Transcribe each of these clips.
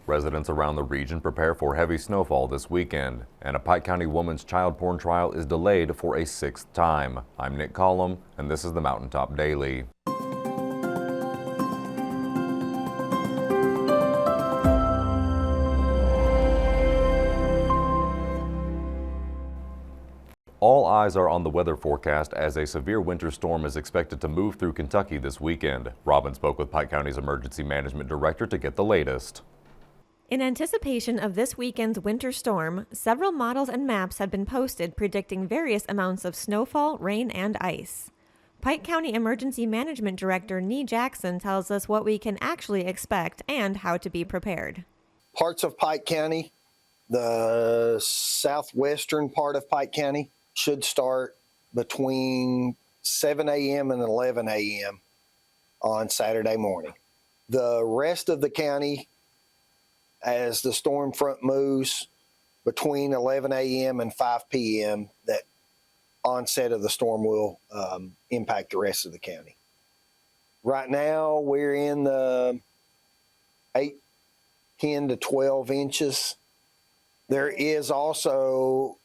Residents around the region prepare for heavy snowfall this weekend, and a Pike County woman's child porn trial is delayed for a sixth time. I'm Nick Collum, and this is the Mountaintop Daily. All eyes are on the weather forecast as a severe winter storm is expected to move through Kentucky this weekend. Robin spoke with Pike County's Emergency Management Director to get the latest. In anticipation of this weekend's winter storm, several models and maps have been posted predicting various amounts of snowfall, rain, and ice. Pike County Emergency Management Director Nee Jackson tells us what we can actually expect and how to be prepared. Parts of Pike County, the southwestern part of Pike County, should start between 7 a.m. and 11 a.m. on Saturday morning. The rest of the county, as the storm front moves between 11 a.m. and 5 p.m., that onset of the storm will impact the rest of the county. Right now, we're in the 8, 10 to 12 inches. There is also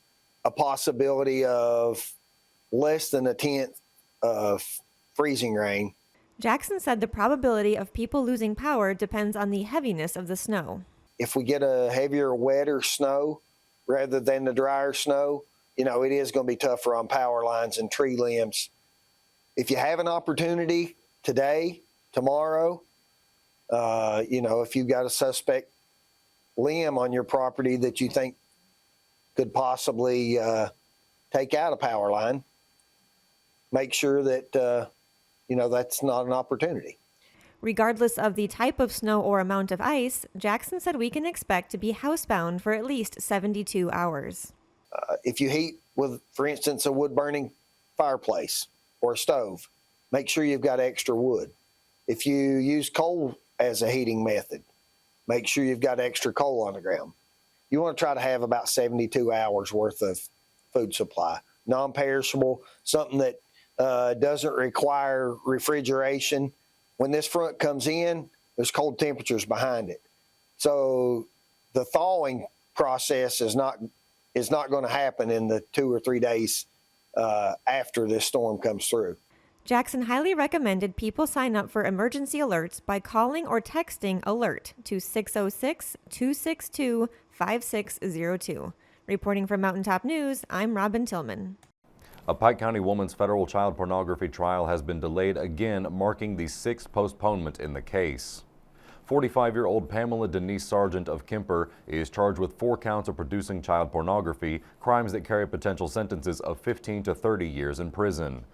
a possibility of less than a tenth of freezing rain. Jackson said the probability of people losing power depends on the heaviness of the snow. If we get a heavier, wetter snow rather than the drier snow, it is going to be tougher on power lines and tree limbs. If you have an opportunity today, tomorrow, if you've got a suspect limb on your property that you think could possibly take out a power line, make sure that, that's not an opportunity. Regardless of the type of snow or amount of ice, Jackson said we can expect to be housebound for at least 72 hours. If you heat with, for instance, a wood-burning fireplace or a stove, make sure you've got extra wood. If you use coal as a heating method, make sure you've got extra coal on the ground. You want to try to have about 72 hours worth of food supply, non-perishable, something that doesn't require refrigeration. When this front comes in, there's cold temperatures behind it. So the thawing process is not going to happen in the 2 or 3 days after this storm comes through. Jackson highly recommended people sign up for emergency alerts by calling or texting ALERT to 606-262-5602. Reporting from Mountaintop News, I'm Robin Tillman. A Pike County woman's federal child pornography trial has been delayed again, marking the sixth postponement in the case. 45-year-old Pamela Denise Sargent of Kemper is charged with 4 counts of producing child pornography, crimes that carry potential sentences of 15 to 30 years in prison.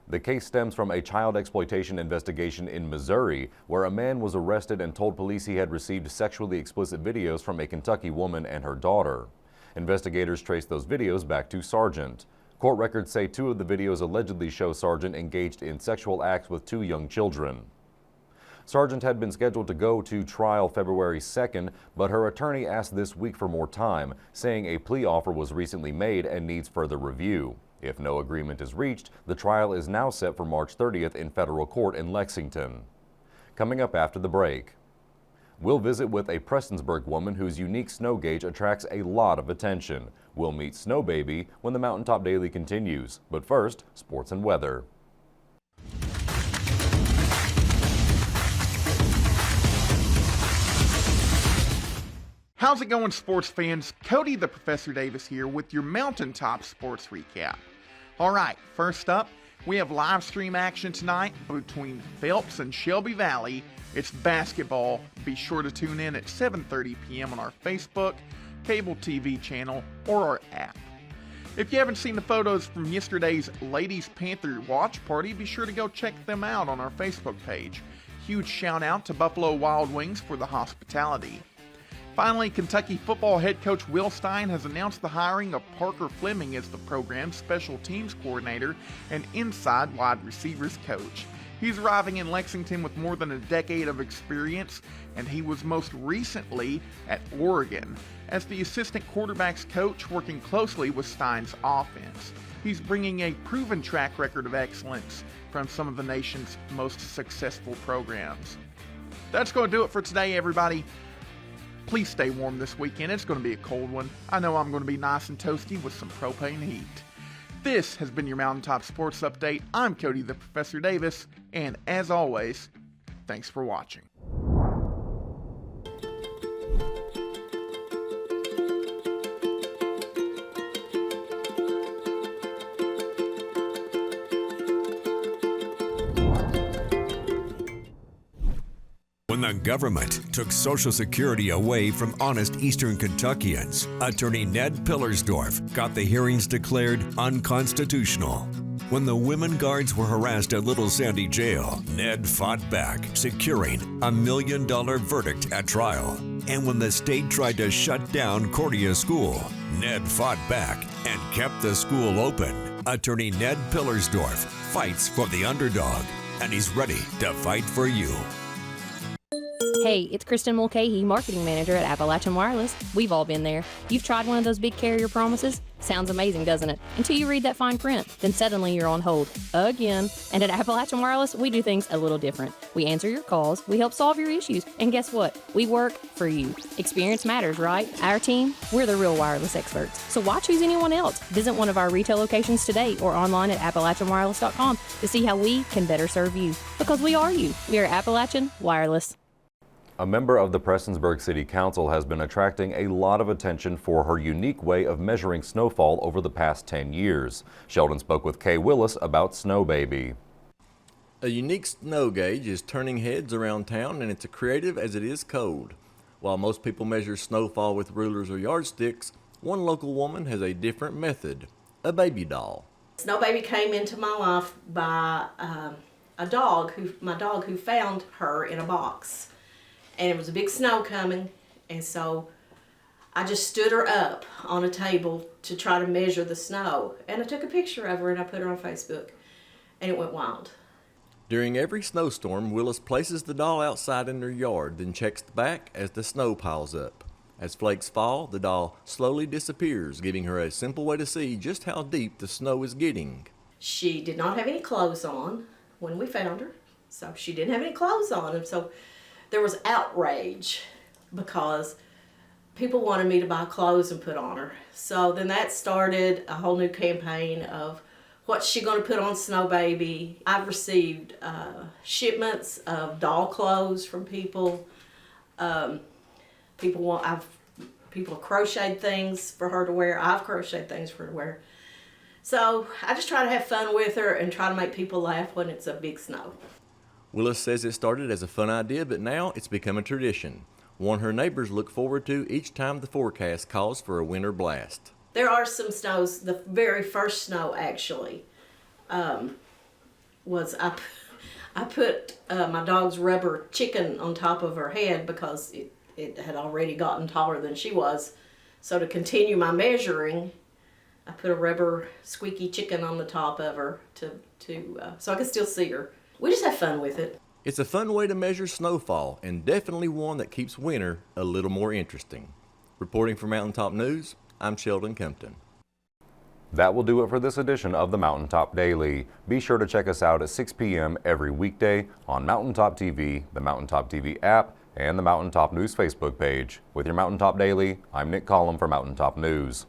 The case stems from a child exploitation investigation in Missouri, where a man was arrested and told police he had received sexually explicit videos from a Kentucky woman and her daughter. Investigators traced those videos back to Sargent. Court records say 2 of the videos allegedly show Sargent engaged in sexual acts with 2 young children. Sargent had been scheduled to go to trial February 2nd, but her attorney asked this week for more time, saying a plea offer was recently made and needs further review. If no agreement is reached, the trial is now set for March 30th in federal court in Lexington. Coming up after the break, we'll visit with a Prestonsburg woman whose unique snow gauge attracts a lot of attention. We'll meet Snow Baby when the Mountaintop Daily continues. But first, sports and weather. How's it going, sports fans? Cody the Professor Davis here with your Mountaintop Sports Recap. Alright, first up, we have live stream action tonight between Phelps and Shelby Valley. It's basketball. Be sure to tune in at 7:30 p.m. on our Facebook, cable TV channel, or our app. If you haven't seen the photos from yesterday's Ladies Panther watch party, be sure to go check them out on our Facebook page. Huge shout out to Buffalo Wild Wings for the hospitality. Finally, Kentucky football head coach Will Stein has announced the hiring of Parker Fleming as the program's special teams coordinator and inside wide receivers coach. He's arriving in Lexington with more than a decade of experience, and he was most recently at Oregon as the assistant quarterbacks coach, working closely with Stein's offense. He's bringing a proven track record of excellence from some of the nation's most successful programs. That's going to do it for today, everybody. Please stay warm this weekend. It's going to be a cold one. I know I'm going to be nice and toasty with some propane heat. This has been your Mountaintop Sports Update. I'm Cody the Professor Davis, and as always, thanks for watching. When the government took Social Security away from honest Eastern Kentuckians, Attorney Ned Pillersdorf got the hearings declared unconstitutional. When the women guards were harassed at Little Sandy Jail, Ned fought back, securing a $1 million verdict at trial. And when the state tried to shut down Cordia School, Ned fought back and kept the school open. Attorney Ned Pillersdorf fights for the underdog, and he's ready to fight for you. Hey, it's Kristen Mulcahy, Marketing Manager at Appalachian Wireless. We've all been there. You've tried one of those big carrier promises? Sounds amazing, doesn't it? Until you read that fine print. Then suddenly you're on hold. Again. And at Appalachian Wireless, we do things a little different. We answer your calls, we help solve your issues, and guess what? We work for you. Experience matters, right? Our team, we're the real wireless experts. So why choose anyone else? Visit one of our retail locations today or online at AppalachianWireless.com to see how we can better serve you. Because we are you. We are Appalachian Wireless. A member of the Prestonsburg City Council has been attracting a lot of attention for her unique way of measuring snowfall over the past 10 years. Sheldon spoke with Kay Willis about Snow Baby. A unique snow gauge is turning heads around town, and it's as creative as it is cold. While most people measure snowfall with rulers or yardsticks, one local woman has a different method, a baby doll. Snow Baby came into my life by my dog who found her in a box. And it was a big snow coming, and so I just stood her up on a table to try to measure the snow. And I took a picture of her and I put her on Facebook, and it went wild. During every snowstorm, Willis places the doll outside in her yard, then checks back as the snow piles up. As flakes fall, the doll slowly disappears, giving her a simple way to see just how deep the snow is getting. She did not have any clothes on when we found her, so she didn't have any clothes on, and so there was outrage because people wanted me to buy clothes and put on her. So then that started a whole new campaign of what's she going to put on Snow Baby. I've received shipments of doll clothes from people. People have crocheted things for her to wear. I've crocheted things for her to wear. So I just try to have fun with her and try to make people laugh when it's a big snow. Willis says it started as a fun idea, but now it's become a tradition, one her neighbors look forward to each time the forecast calls for a winter blast. There are some snows. The very first snow actually was I put my dog's rubber chicken on top of her head because it had already gotten taller than she was. So to continue my measuring, I put a rubber squeaky chicken on the top of her so I could still see her. We just have fun with it. It's a fun way to measure snowfall, and definitely one that keeps winter a little more interesting. Reporting for Mountaintop News, I'm Sheldon Compton. That will do it for this edition of the Mountaintop Daily. Be sure to check us out at 6 p.m. every weekday on Mountaintop TV, the Mountaintop TV app, and the Mountaintop News Facebook page. With your Mountaintop Daily, I'm Nick Collum for Mountaintop News.